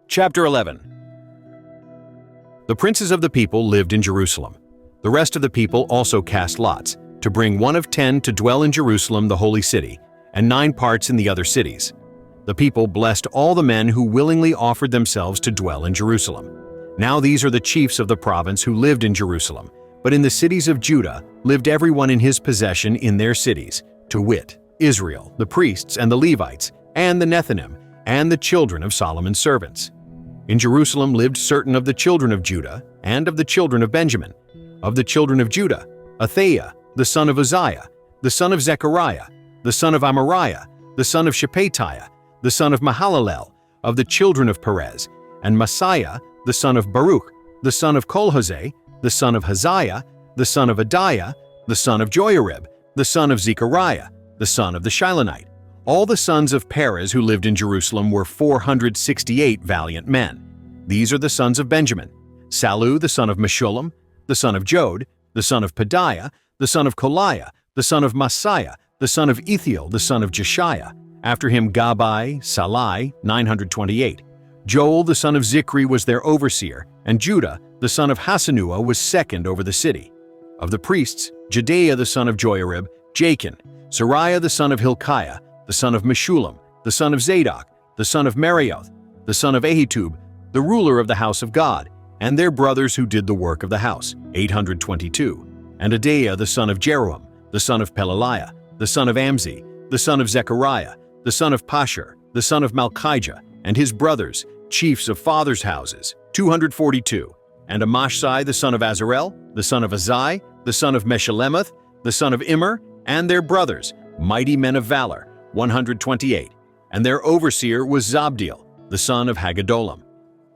Chapter 11. The princes of the people lived in Jerusalem. The rest of the people also cast lots, to bring 1 of 10 to dwell in Jerusalem the holy city, and 9 parts in the other cities. The people blessed all the men who willingly offered themselves to dwell in Jerusalem. Now these are the chiefs of the province who lived in Jerusalem, but in the cities of Judah lived everyone in his possession in their cities, to wit, Israel, the priests and the Levites, and the Nethinim, and the children of Solomon's servants. In Jerusalem lived certain of the children of Judah and of the children of Benjamin. Of the children of Judah, Athaiah, the son of Uzziah, the son of Zechariah, the son of Amariah, the son of Shephatiah, the son of Mahalalel, of the children of Perez, and Messiah, the son of Baruch, the son of Kolhoseh, the son of Haziah, the son of Adiah, the son of Joiarib, the son of Zechariah, the son of the Shilonite. All the sons of Perez who lived in Jerusalem were 468 valiant men. These are the sons of Benjamin: Sallu the son of Meshullam, the son of Jod, the son of Pedaiah, the son of Koliah, the son of Maaseiah, the son of Ethiel, the son of Jeshiah. After him Gabbai, Salai, 928. Joel the son of Zichri was their overseer, and Judah the son of Hasenuah was second over the city. Of the priests, Jedaiah the son of Joiarib, Jachin, Sariah the son of Hilkiah, the son of Meshullam, the son of Zadok, the son of Merioth, the son of Ahitub, the ruler of the house of God, and their brothers who did the work of the house, 822. And Adaiah the son of Jeroham, the son of Pelaliah, the son of Amzi, the son of Zechariah, the son of Pashur, the son of Malchijah, and his brothers, chiefs of fathers' houses, 242. And Amashsai the son of Azarel, the son of Azai, the son of Meshillemoth, the son of Immer, and their brothers, mighty men of valor, 128. And their overseer was Zabdiel, the son of Haggedolim.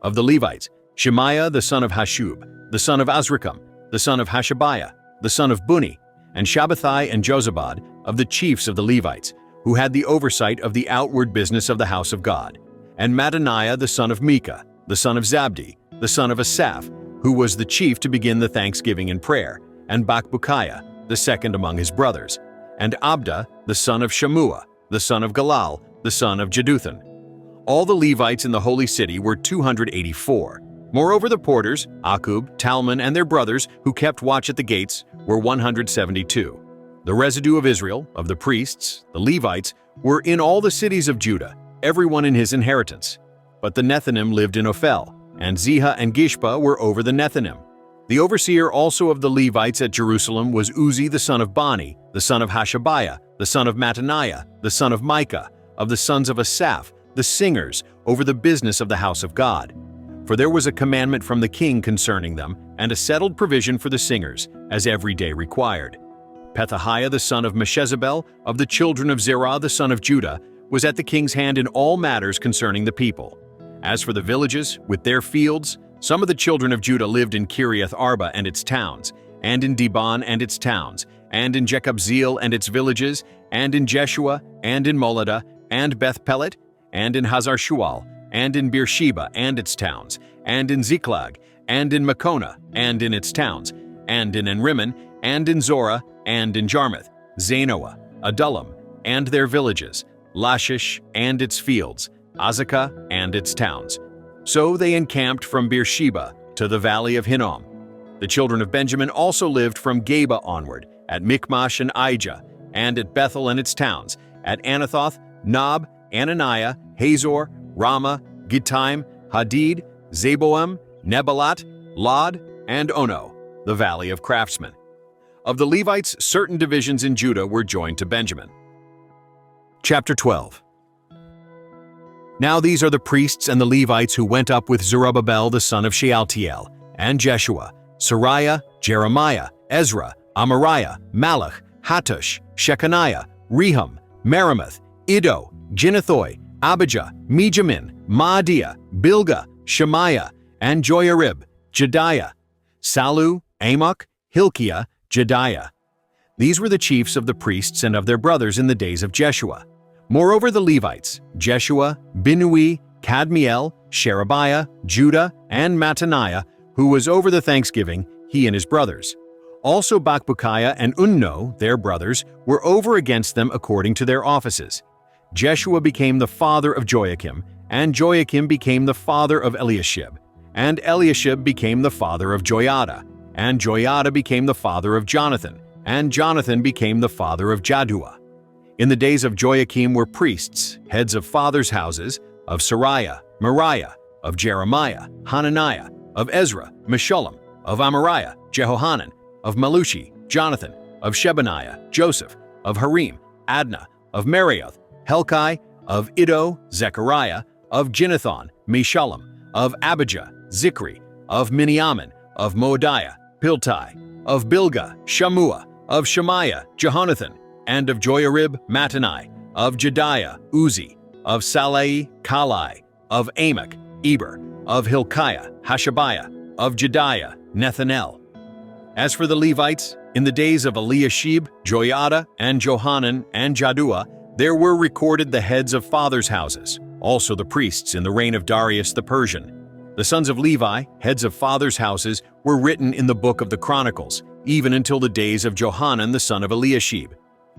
Of the Levites, Shemaiah the son of Hashub, the son of Azrikam, the son of Hashabiah, the son of Buni, and Shabbathai and Jozabad, of the chiefs of the Levites, who had the oversight of the outward business of the house of God, and Mattaniah the son of Micah, the son of Zabdi, the son of Asaph, who was the chief to begin the thanksgiving and prayer, and Bakbukiah, the second among his brothers, and Abda, the son of Shammua, the son of Galal, the son of Jeduthun. All the Levites in the holy city were 284. Moreover, the porters, Akub, Talmon, and their brothers, who kept watch at the gates, were 172. The residue of Israel, of the priests, the Levites, were in all the cities of Judah, everyone in his inheritance. But the Nethinim lived in Ophel, and Ziha and Gishpa were over the Nethinim. The overseer also of the Levites at Jerusalem was Uzzi the son of Bani, the son of Hashabiah, the son of Mattaniah, the son of Micah, of the sons of Asaph, the singers, over the business of the house of God. For there was a commandment from the king concerning them, and a settled provision for the singers, as every day required. Pethahiah the son of Meshezabel, of the children of Zerah the son of Judah, was at the king's hand in all matters concerning the people. As for the villages, with their fields, some of the children of Judah lived in Kiriath Arba and its towns, and in Dibon and its towns, and in Jekabzeel and its villages, and in Jeshua, and in Moladah, and Beth Pelet, and in Hazar Shual, and in Beersheba and its towns, and in Ziklag, and in Makona, and in its towns, and in Enrimmon, and in Zorah, and in Jarmuth, Zanoah, Adullam, and their villages, Lachish and its fields, Azekah and its towns. So they encamped from Beersheba to the valley of Hinnom. The children of Benjamin also lived from Geba onward, at Michmash and Aijah, and at Bethel and its towns, at Anathoth, Nob, Ananiah, Hazor, Ramah, Gittaim, Hadid, Zeboam, Nebalat, Lod, and Ono, the valley of craftsmen. Of the Levites, certain divisions in Judah were joined to Benjamin. Chapter 12. Now these are the priests and the Levites who went up with Zerubbabel the son of Shealtiel, and Jeshua, Sariah, Jeremiah, Ezra, Amariah, Malach, Hattush, Shechaniah, Rehum, Meremoth, Iddo, Ginnethoi, Abijah, Mijamin, Maadiah, Bilgah, Shemaiah, and Joiarib, Jediah, Salu, Amok, Hilkiah, Jediah. These were the chiefs of the priests and of their brothers in the days of Jeshua. Moreover, the Levites, Jeshua, Binnui, Kadmiel, Sherebiah, Judah, and Mattaniah, who was over the thanksgiving, he and his brothers. Also Bakbukiah and Unno, their brothers, were over against them according to their offices. Jeshua became the father of Joachim, and Joachim became the father of Eliashib, and Eliashib became the father of Joiada, and Joiada became the father of Jonathan, and Jonathan became the father of Jaddua. In the days of Joachim were priests, heads of fathers' houses, of Sariah, Moriah, of Jeremiah, Hananiah, of Ezra, Meshullam, of Amariah, Jehohanan, of Malushi, Jonathan, of Shebaniah, Joseph, of Harim, Adnah, of Meraioth, Helkai, of Iddo, Zechariah, of Ginnethon, Meshullam, of Abijah, Zikri, of Miniamin, of Moadiah, Piltai, of Bilgah, Shammua, of Shemaiah, Jehonathan, and of Joiarib, Mattanai, of Jediah, Uzi, of Salai, Kalai, of Amok, Eber, of Hilkiah, Hashabiah, of Jediah, Nethanel. As for the Levites, in the days of Eliashib, Joiada, and Johanan, and Jaddua, there were recorded the heads of fathers' houses, also the priests in the reign of Darius the Persian. The sons of Levi, heads of fathers' houses, were written in the book of the Chronicles, even until the days of Johanan the son of Eliashib.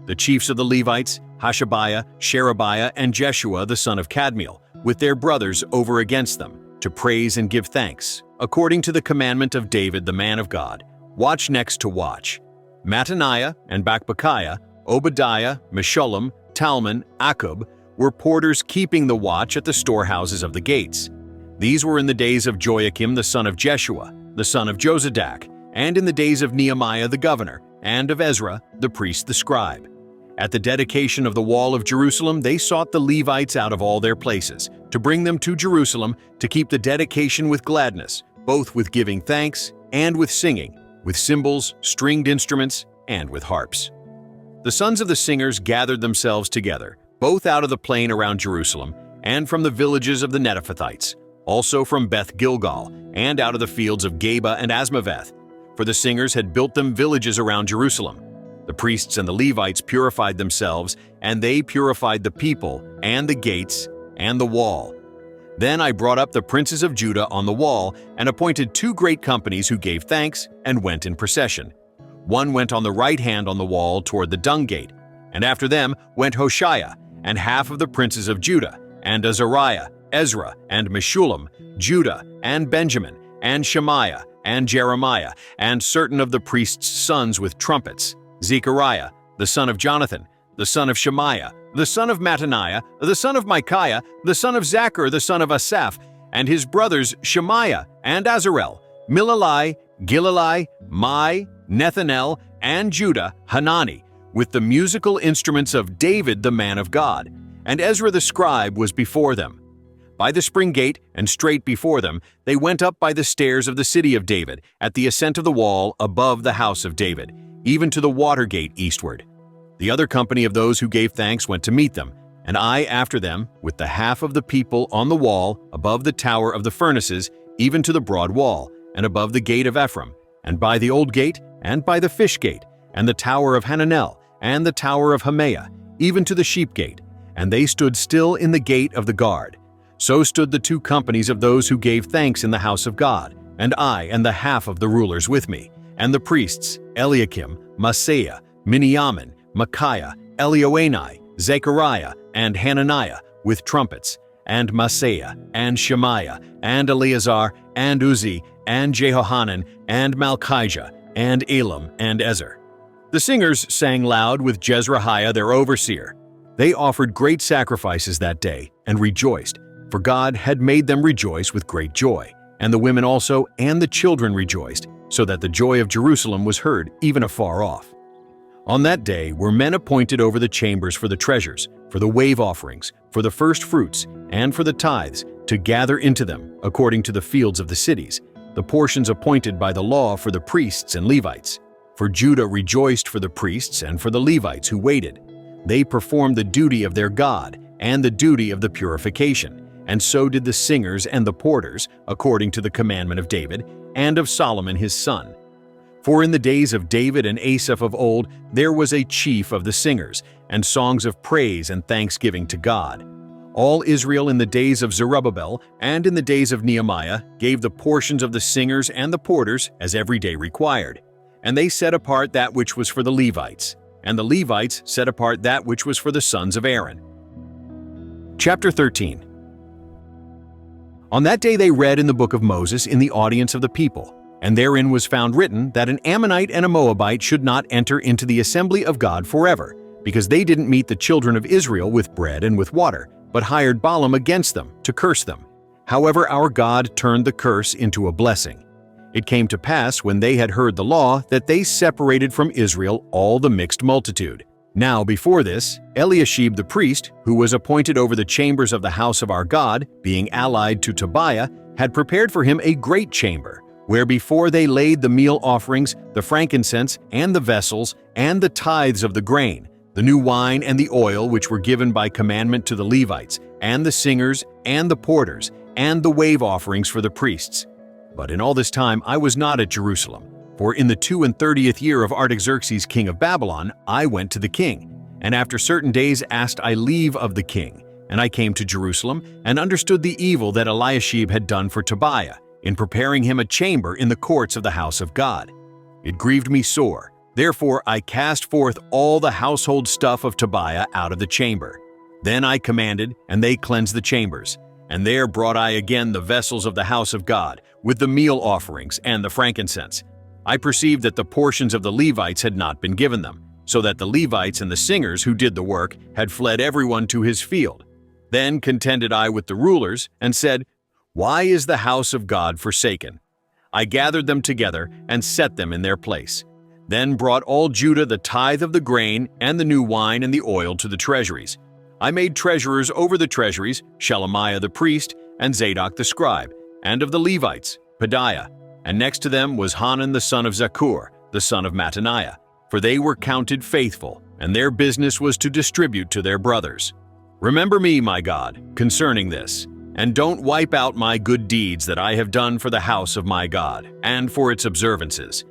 The chiefs of the Levites, Hashabiah, Sherebiah, and Jeshua the son of Kadmiel, with their brothers over against them, to praise and give thanks, according to the commandment of David the man of God, watch next to watch. Mattaniah and Bakbukiah, Obadiah, Meshullam, Talmon, Akub, were porters keeping the watch at the storehouses of the gates. These were in the days of Joachim the son of Jeshua, the son of Jozadak, and in the days of Nehemiah the governor, and of Ezra, the priest the scribe. At the dedication of the wall of Jerusalem, they sought the Levites out of all their places, to bring them to Jerusalem, to keep the dedication with gladness, both with giving thanks and with singing, with cymbals, stringed instruments, and with harps. The sons of the singers gathered themselves together, both out of the plain around Jerusalem, and from the villages of the Netophathites, also from Beth Gilgal, and out of the fields of Geba and Asmaveth, for the singers had built them villages around Jerusalem. The priests and the Levites purified themselves, and they purified the people, and the gates, and the wall. Then I brought up the princes of Judah on the wall, and appointed 2 great companies who gave thanks, and went in procession. One went on the right hand on the wall toward the dung gate, and after them went Hoshea, and half of the princes of Judah, and Azariah, Ezra, and Meshullam, Judah, and Benjamin, and Shemaiah, and Jeremiah, and certain of the priests' sons with trumpets, Zechariah, the son of Jonathan, the son of Shemaiah, the son of Mattaniah, the son of Micaiah, the son of Zachar, the son of Asaph, and his brothers Shemaiah, and Azarel, Milalai, Gilalai, Mai, Nethanel, and Judah, Hanani, with the musical instruments of David the man of God, and Ezra the scribe was before them. By the spring gate, and straight before them, they went up by the stairs of the city of David, at the ascent of the wall above the house of David, even to the water gate eastward. The other company of those who gave thanks went to meet them, and I after them, with the half of the people on the wall, above the tower of the furnaces, even to the broad wall, and above the gate of Ephraim, and by the old gate, and by the fish gate, and the tower of Hananel, and the tower of Hameah, even to the sheep gate, and they stood still in the gate of the guard. So stood the 2 companies of those who gave thanks in the house of God, and I and the half of the rulers with me, and the priests, Eliakim, Maaseiah, Miniamin, Micaiah, Elioenai, Zechariah, and Hananiah, with trumpets, and Maaseiah, and Shemaiah, and Eleazar, and Uzi, and Jehohanan, and Malchijah, and Elam, and Ezer. The singers sang loud with Jezrahiah their overseer. They offered great sacrifices that day, and rejoiced, for God had made them rejoice with great joy, and the women also and the children rejoiced, so that the joy of Jerusalem was heard even afar off. On that day were men appointed over the chambers for the treasures, for the wave offerings, for the first fruits, and for the tithes, to gather into them, according to the fields of the cities, the portions appointed by the law for the priests and Levites. For Judah rejoiced for the priests and for the Levites who waited. They performed the duty of their God and the duty of the purification, and so did the singers and the porters, according to the commandment of David, and of Solomon his son. For in the days of David and Asaph of old there was a chief of the singers, and songs of praise and thanksgiving to God. All Israel in the days of Zerubbabel and in the days of Nehemiah gave the portions of the singers and the porters as every day required. And they set apart that which was for the Levites, and the Levites set apart that which was for the sons of Aaron. Chapter 13. On that day they read in the book of Moses in the audience of the people, and therein was found written that an Ammonite and a Moabite should not enter into the assembly of God forever, because they didn't meet the children of Israel with bread and with water, but hired Balaam against them to curse them. However, our God turned the curse into a blessing. It came to pass when they had heard the law that they separated from Israel all the mixed multitude. Now before this, Eliashib the priest, who was appointed over the chambers of the house of our God, being allied to Tobiah, had prepared for him a great chamber, where before they laid the meal offerings, the frankincense, and the vessels, and the tithes of the grain, the new wine and the oil which were given by commandment to the Levites, and the singers, and the porters, and the wave offerings for the priests. But in all this time I was not at Jerusalem, for in the 32nd year of Artaxerxes king of Babylon I went to the king, and after certain days asked I leave of the king, and I came to Jerusalem, and understood the evil that Eliashib had done for Tobiah, in preparing him a chamber in the courts of the house of God. It grieved me sore, therefore I cast forth all the household stuff of Tobiah out of the chamber. Then I commanded, and they cleansed the chambers. And there brought I again the vessels of the house of God, with the meal offerings and the frankincense. I perceived that the portions of the Levites had not been given them, so that the Levites and the singers who did the work had fled everyone to his field. Then contended I with the rulers, and said, Why is the house of God forsaken? I gathered them together and set them in their place. Then brought all Judah the tithe of the grain and the new wine and the oil to the treasuries. I made treasurers over the treasuries Shelemiah the priest and Zadok the scribe, and of the Levites, Pedaiah, and next to them was Hanan the son of Zakkur, the son of Mattaniah, for they were counted faithful, and their business was to distribute to their brothers. Remember me, my God, concerning this, and don't wipe out my good deeds that I have done for the house of my God, and for its observances.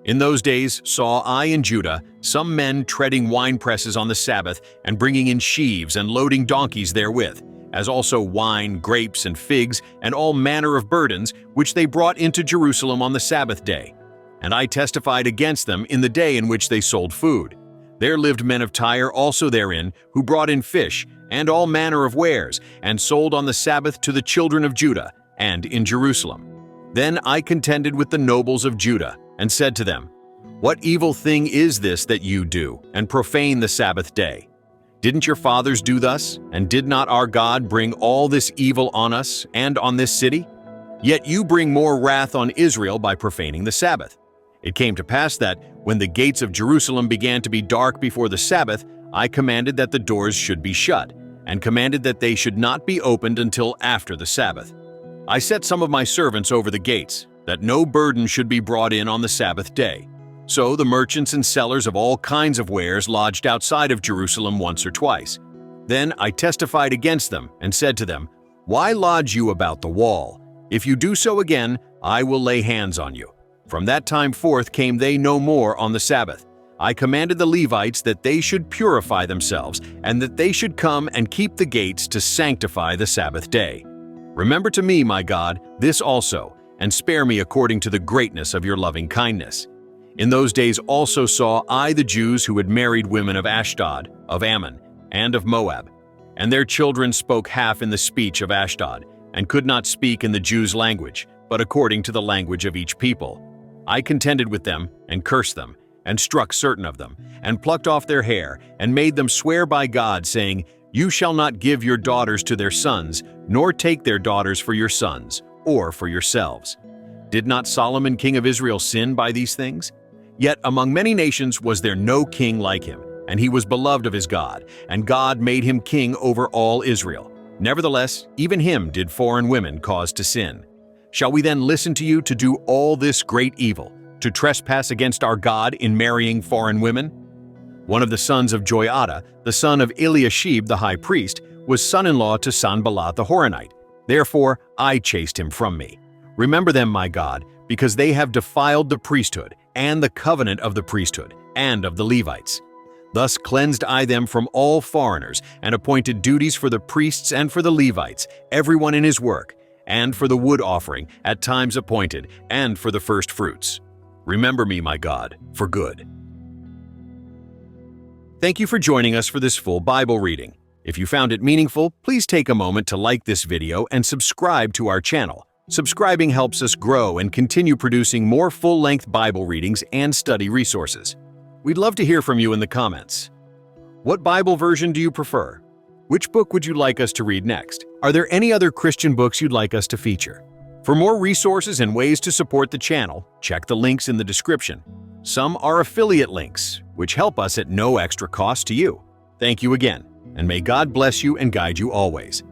In those days saw I in Judah some men treading winepresses on the Sabbath and bringing in sheaves and loading donkeys therewith, as also wine, grapes, and figs, and all manner of burdens, which they brought into Jerusalem on the Sabbath day. And I testified against them in the day in which they sold food. There lived men of Tyre also therein, who brought in fish, and all manner of wares, and sold on the Sabbath to the children of Judah, and in Jerusalem. Then I contended with the nobles of Judah, and said to them, What evil thing is this that you do, and profane the Sabbath day? Didn't your fathers do thus, and did not our God bring all this evil on us and on this city? Yet you bring more wrath on Israel by profaning the Sabbath. It came to pass that, when the gates of Jerusalem began to be dark before the Sabbath, I commanded that the doors should be shut, and commanded that they should not be opened until after the Sabbath. I set some of my servants over the gates, that no burden should be brought in on the Sabbath day. So the merchants and sellers of all kinds of wares lodged outside of Jerusalem once or twice. Then I testified against them, and said to them, Why lodge you about the wall? If you do so again, I will lay hands on you. From that time forth came they no more on the Sabbath. I commanded the Levites that they should purify themselves, and that they should come and keep the gates to sanctify the Sabbath day. Remember to me, my God, this also, and spare me according to the greatness of your loving kindness. In those days also saw I the Jews who had married women of Ashdod, of Ammon, and of Moab. And their children spoke half in the speech of Ashdod, and could not speak in the Jews' language, but according to the language of each people. I contended with them, and cursed them, and struck certain of them, and plucked off their hair, and made them swear by God, saying, You shall not give your daughters to their sons, nor take their daughters for your sons, or for yourselves. Did not Solomon king of Israel sin by these things? Yet among many nations was there no king like him, and he was beloved of his God, and God made him king over all Israel. Nevertheless, even him did foreign women cause to sin. Shall we then listen to you to do all this great evil, to trespass against our God in marrying foreign women? One of the sons of Joiada, the son of Eliashib the high priest, was son-in-law to Sanballat the Horonite, Therefore, I chased him from me. Remember them, my God, because they have defiled the priesthood and the covenant of the priesthood and of the Levites. Thus cleansed I them from all foreigners, and appointed duties for the priests and for the Levites, everyone in his work, and for the wood offering at times appointed, and for the first fruits. Remember me, my God, for good. Thank you for joining us for this full Bible reading. If you found it meaningful, please take a moment to like this video and subscribe to our channel. Subscribing helps us grow and continue producing more full-length Bible readings and study resources. We'd love to hear from you in the comments. What Bible version do you prefer? Which book would you like us to read next? Are there any other Christian books you'd like us to feature? For more resources and ways to support the channel, check the links in the description. Some are affiliate links, which help us at no extra cost to you. Thank you again, and may God bless you and guide you always.